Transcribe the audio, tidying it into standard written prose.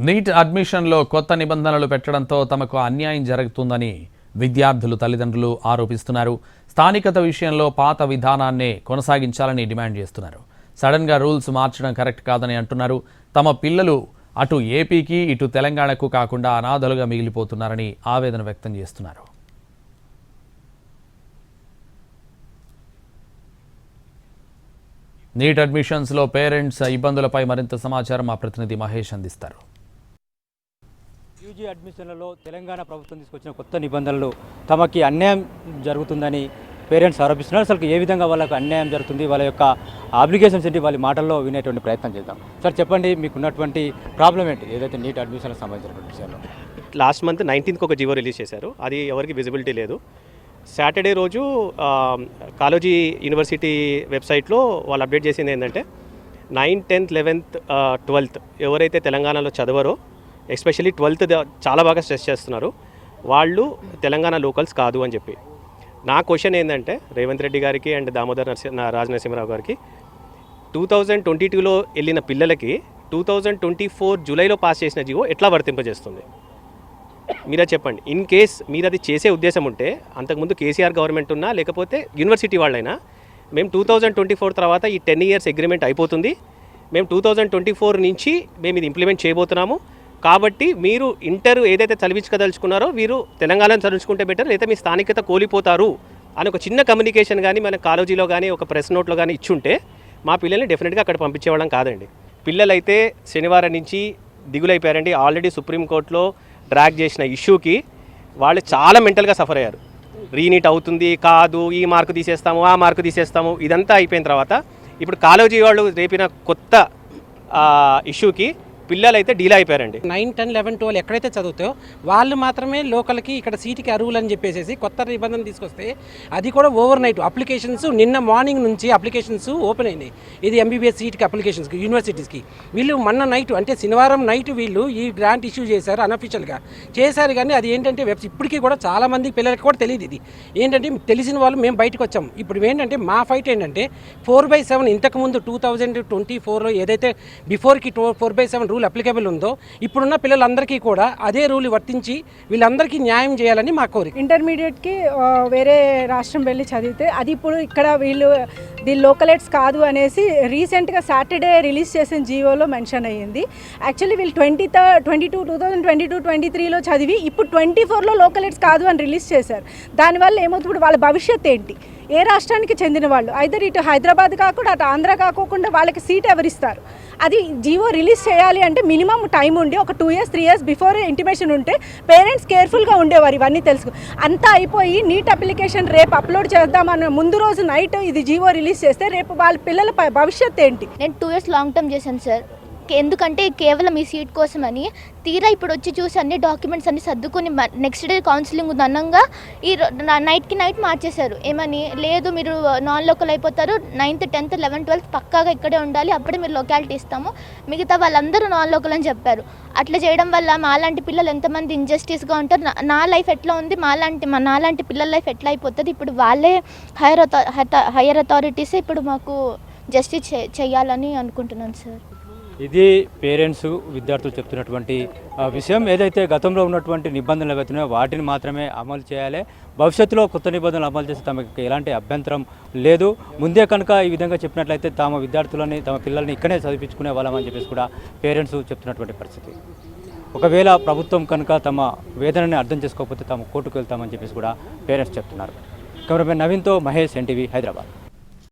Neat అడ్మిషన్లో కొత్త నిబంధనలు పెట్టడంతో తమకు అన్యాయం జరుగుతుందని విద్యార్థులు తల్లిదండ్రులు ఆరోపిస్తున్నారు. స్థానికత విషయంలో పాత విధానాన్నే కొనసాగించాలని డిమాండ్ చేస్తున్నారు. సడన్గా రూల్స్ మార్చడం కరెక్ట్ కాదని అంటున్నారు. తమ పిల్లలు అటు ఏపీకి ఇటు తెలంగాణకు కాకుండా అనాథలుగా మిగిలిపోతున్నారని ఆవేదన వ్యక్తం చేస్తున్నారు. నీట్ అడ్మిషన్స్లో పేరెంట్స్ ఇబ్బందులపై మరింత సమాచారం మా ప్రతినిధి మహేష్ అందిస్తారు. యూజీ అడ్మిషన్లలో తెలంగాణ ప్రభుత్వం తీసుకొచ్చిన కొత్త నిబంధనలు తమకి అన్యాయం జరుగుతుందని పేరెంట్స్ ఆరోపిస్తున్నారు. అసలు ఏ విధంగా వాళ్ళకు అన్యాయం జరుగుతుంది, వాళ్ళ యొక్క అప్లికేషన్స్ ఏంటి, వాళ్ళ మాటల్లో వినేటువంటి ప్రయత్నం చేద్దాం. సార్ చెప్పండి, మీకున్నటువంటి ప్రాబ్లం ఏంటి ఏదైతే నీట్ అడ్మిషన్కి సంబంధించినటువంటి విషయాల్లో? లాస్ట్ మంత్ 19th ఒక జివో రిలీజ్ చేశారు. అది ఎవరికి విజిబిలిటీ లేదు. సాటర్డే రోజు కాలేజీ యూనివర్సిటీ వెబ్సైట్లో వాళ్ళు అప్డేట్ చేసింది ఏంటంటే 9th, 10th, 11th, 12th ఎవరైతే తెలంగాణలో చదవరో, ఎస్పెషల్లీ 12th చాలా బాగా స్ట్రెస్ చేస్తున్నారు, వాళ్ళు తెలంగాణ లోకల్స్ కాదు అని చెప్పి. నా క్వశ్చన్ ఏంటంటే రేవంత్ రెడ్డి గారికి అండ్ దామోదర్ రాజనరసింహరావు గారికి 2022లో వెళ్ళిన పిల్లలకి 2024 జూలైలో పాస్ చేసిన జీవో ఎట్లా వర్తింపజేస్తుంది? మీరే చెప్పండి. ఇన్ కేస్ మీరు అది చేసే ఉద్దేశం ఉంటే అంతకుముందు కేసీఆర్ గవర్నమెంట్ ఉన్నా లేకపోతే యూనివర్సిటీ వాళ్ళైనా మేము 2024 తర్వాత ఈ 10 years అగ్రిమెంట్ అయిపోతుంది, మేము 2024 నుంచి మేము ఇది ఇంప్లిమెంట్ చేయబోతున్నాము, కాబట్టి మీరు ఇంటర్ ఏదైతే చదివించుకోదలుచుకున్నారో మీరు తెలంగాణను చదివించుకుంటే బెటర్, లేదా మీ స్థానికత కోల్పోతారు అని ఒక చిన్న కమ్యూనికేషన్ కానీ మన కాలేజీలో కానీ ఒక ప్రెస్ నోట్లో కానీ ఇచ్చుంటే మా పిల్లల్ని డెఫినెట్గా అక్కడ పంపించేవాళ్ళం కాదండి. పిల్లలైతే శనివారం నుంచి దిగులైపోయారండి. ఆల్రెడీ సుప్రీంకోర్టులో డ్రాగ్ చేసిన ఇష్యూకి వాళ్ళు చాలా మెంటల్గా సఫర్ అయ్యారు. రీనీట్ అవుతుంది కాదు, ఈ మార్కు తీసేస్తాము ఆ మార్కు తీసేస్తాము, ఇదంతా అయిపోయిన తర్వాత ఇప్పుడు కాలేజీ వాళ్ళు రేపిన కొత్త ఇష్యూకి పిల్లలైతే డీల్ అయిపోయారండి. 9, 10, 11, 12 ఎక్కడైతే చదువుతాయో వాళ్ళు మాత్రమే లోకల్కి ఇక్కడ సీటుకి అర్హులు అని చెప్పేసి కొత్త నిబంధన తీసుకొస్తే అది కూడా ఓవర్ నైట్ అప్లికేషన్స్ నిన్న మార్నింగ్ నుంచి అప్లికేషన్స్ ఓపెన్ అయినాయి. ఇది ఎంబీబీఎస్ సీట్కి అప్లికేషన్స్కి యూనివర్సిటీస్కి. వీళ్ళు మొన్న నైట్ అంటే శనివారం నైట్ వీళ్ళు ఈ గ్రాంట్ ఇష్యూ చేశారు, అన్అఫిషియల్గా చేశారు. కానీ అది ఏంటంటే ఇప్పటికీ కూడా చాలామంది పిల్లలకి కూడా తెలియదు. ఇది ఏంటంటే తెలిసిన వాళ్ళు మేము బయటకు వచ్చాం. ఇప్పుడు ఏంటంటే మా ఫైట్ ఏంటంటే 4/7 ఇంతకుముందు 2024లో ఏదైతే బిఫోర్కి 4/7 రూల్ అప్లికేబుల్ ఉందో ఇప్పుడున్న పిల్లలందరికీ కూడా అదే రూల్ వర్తించి వీళ్ళందరికీ న్యాయం చేయాలని మా కోరిక. ఇంటర్మీడియట్కి వేరే రాష్ట్రం వెళ్ళి చదివితే అది ఇప్పుడు ఇక్కడ వీళ్ళు ది లోకలైట్స్ కాదు అనేసి రీసెంట్గా సాటర్డే రిలీజ్ చేసిన జీవోలో మెన్షన్ అయ్యింది. యాక్చువల్లీ వీళ్ళు 2022-23లో చదివి ఇప్పుడు 24లో లోకలైట్స్ కాదు అని రిలీజ్ చేశారు. దానివల్ల ఏమవుతుంది, ఇప్పుడు వాళ్ళ భవిష్యత్తు ఏంటి? ఏ రాష్ట్రానికి చెందిన వాళ్ళు ఐదర్ ఇటు హైదరాబాద్ కాకుండా అటు ఆంధ్ర కాకుండా వాళ్ళకి సీట్ ఎవరిస్తారు? అది జీవో రిలీజ్ చేయాలి అంటే మినిమం టైం ఉండి ఒక 2 years 3 years బిఫోర్ ఇంటిమేషన్ ఉంటే పేరెంట్స్ కేర్ఫుల్గా ఉండేవారు. ఇవన్నీ తెలుసు. అంతా అయిపోయి నీట్ అప్లికేషన్ రేపు అప్లోడ్ చేద్దామన్న ముందు రోజు నైట్ ఇది జీవో రిలీజ్ చేస్తే రేపు వాళ్ళ పిల్లల భవిష్యత్తు ఏంటి? నేను 2 years లాంగ్ టర్మ్ చేశాను సార్. ఎందుకంటే కేవలం ఈ సీట్ కోసమని. తీరా ఇప్పుడు వచ్చి చూసి అన్ని డాక్యుమెంట్స్ అన్ని సర్దుకుని నెక్స్ట్ డే కౌన్సిలింగ్ ఉందనంగా ఈ నైట్కి నైట్ మార్చేశారు. ఏమని లేదు, మీరు నాన్ లోకల్ అయిపోతారు, 9th, 10th, 11th, 12th పక్కాగా ఇక్కడే ఉండాలి, అప్పుడే మీరు లొకాలిటీ ఇస్తాము, మిగతా వాళ్ళందరూ నాన్ లోకల్ అని చెప్పారు. అట్లా చేయడం వల్ల మాలాంటి పిల్లలు ఎంతమంది ఇంజస్టిస్గా ఉంటారు. నా లైఫ్ ఎట్లా ఉంది, నాలాంటి పిల్లల లైఫ్ ఎట్లా అయిపోతుంది? ఇప్పుడు వాళ్ళే హైయర్ అథారిటీస్ ఇప్పుడు మాకు జస్టిస్ చేయాలని అనుకుంటున్నాను సార్. ఇది పేరెంట్స్ విద్యార్థులు చెప్తున్నటువంటి విషయం. ఏదైతే గతంలో ఉన్నటువంటి నిబంధనలు ఏవైతున్నాయో వాటిని మాత్రమే అమలు చేయాలి. భవిష్యత్తులో కొత్త నిబంధనలు అమలు చేస్తే తమకు ఎలాంటి అభ్యంతరం లేదు. ముందే కనుక ఈ విధంగా చెప్పినట్లయితే తమ విద్యార్థులని తమ పిల్లల్ని ఇక్కడే చదివించుకునే వాళ్ళమని చెప్పేసి కూడా పేరెంట్స్ చెప్తున్నటువంటి పరిస్థితి. ఒకవేళ ప్రభుత్వం కనుక తమ వేదనని అర్థం చేసుకోకపోతే తాము కోర్టుకు వెళ్తామని చెప్పేసి కూడా పేరెంట్స్ చెప్తున్నారు. కెమెరామెన్ నవీన్తో మహేష్, ఎన్టీవీ, హైదరాబాద్.